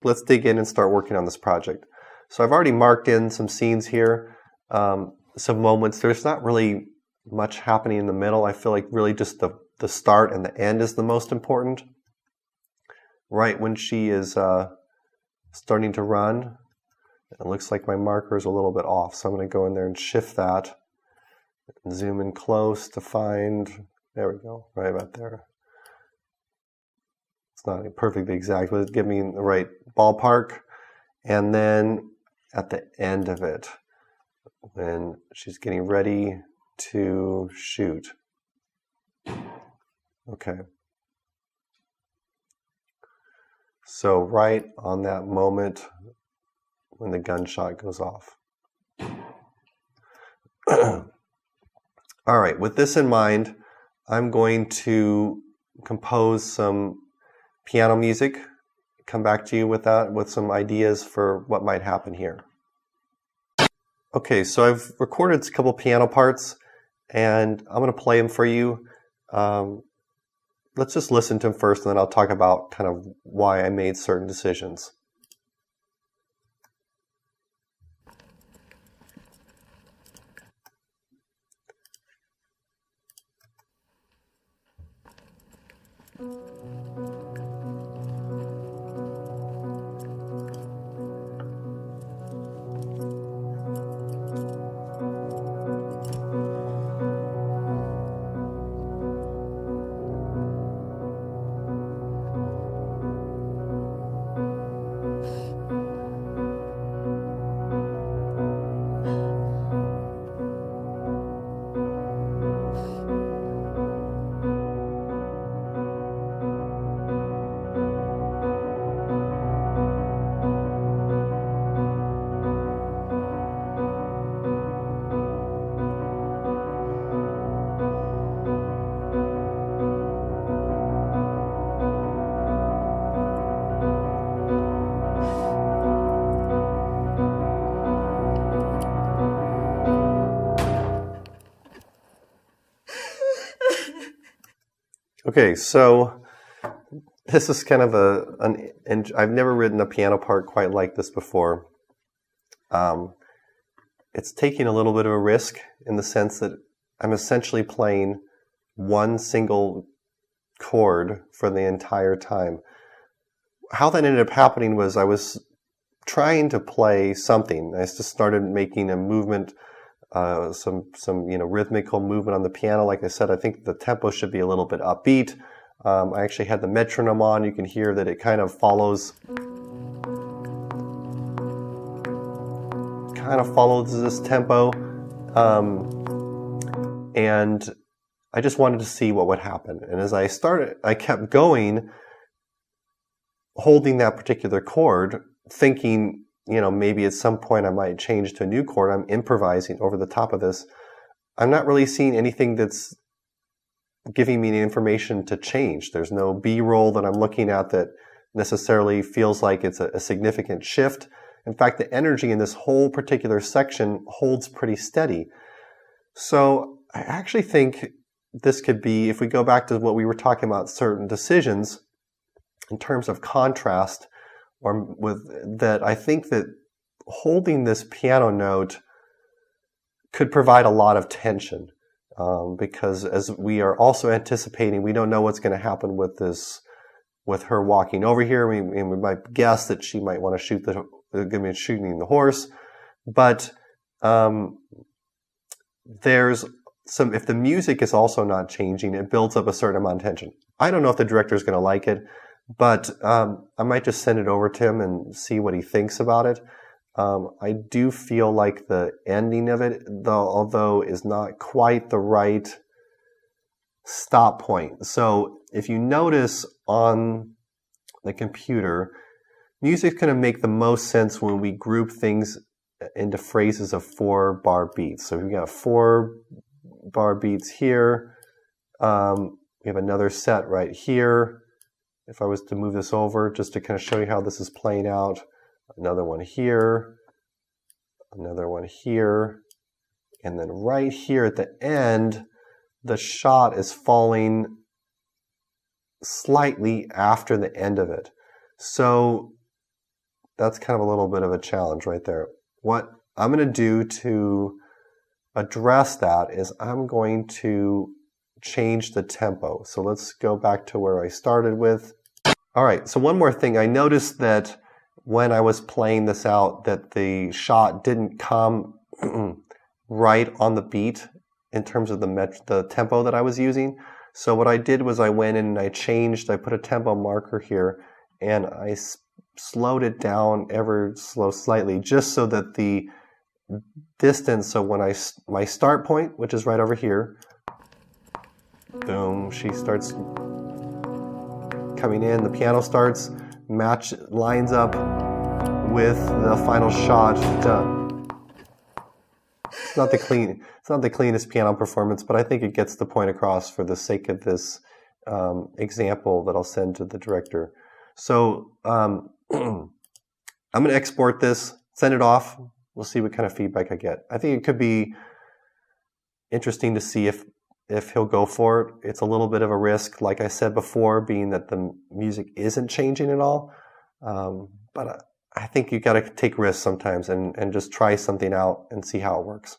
let's dig in and start working on this project. So I've already marked in some scenes here, some moments. There's not really much happening in the middle. I feel like really just the start and the end is the most important. Right when she is starting to run, it looks like my marker is a little bit off, so I'm going to go in there and shift that and zoom in close to find, there we go, right about there. It's not perfectly exact, but it's giving me the right ballpark. And then at the end of it, when she's getting ready to shoot. Okay. So right on that moment when the gunshot goes off. All right, with this in mind, I'm going to compose some piano music, come back to you with that, with some ideas for what might happen here. Okay, so I've recorded a couple piano parts, and I'm going to play them for you. Let's just listen to them first, and then I'll talk about kind of why I made certain decisions. Okay, so this is kind of and I've never written a piano part quite like this before. It's taking a little bit of a risk in the sense that I'm essentially playing one single chord for the entire time. How that ended up happening was I was trying to play something. I just started making a movement, some rhythmical movement on the piano. Like I said, I think the tempo should be a little bit upbeat. I actually had the metronome on. You can hear that it kind of follows this tempo. And I just wanted to see what would happen. And as I started, I kept going, holding that particular chord, thinking, maybe at some point I might change to a new chord. I'm improvising over the top of this. I'm not really seeing anything that's giving me the information to change. There's no B-roll that I'm looking at that necessarily feels like it's a significant shift. In fact, the energy in this whole particular section holds pretty steady. So I actually think this could be, if we go back to what we were talking about, certain decisions in terms of contrast, or with that, I think that holding this piano note could provide a lot of tension, because as we are also anticipating, we don't know what's going to happen with this, with her walking over here. We might guess that she might want to shoot shooting the horse, but there's some, if the music is also not changing, it builds up a certain amount of tension. I don't know if the director is going to like it, but I might just send it over to him and see what he thinks about it. I do feel like the ending of it, although is not quite the right stop point. So if you notice on the computer, music's going to make the most sense when we group things into phrases of 4-bar beats. So we've got 4-bar beats here. We have another set right here. If I was to move this over, just to kind of show you how this is playing out, another one here, another one here, and then right here at the end, the shot is falling slightly after the end of it. So that's kind of a little bit of a challenge right there. What I'm going to do to address that is I'm going to change the tempo. So let's go back to where I started with. All right, so one more thing. I noticed that when I was playing this out that the shot didn't come right on the beat in terms of the tempo that I was using. So what I did was I went in and I put a tempo marker here, and I slowed it down slightly, just so that the distance, so when my start point, which is right over here, boom, she starts coming in, the piano starts, lines up with the final shot done. It's not the cleanest piano performance, but I think it gets the point across for the sake of this example that I'll send to the director. So I'm going to export this, send it off. We'll see what kind of feedback I get. I think it could be interesting to see if he'll go for it. It's a little bit of a risk, like I said before, being that the music isn't changing at all. But I think you got to take risks sometimes and just try something out and see how it works.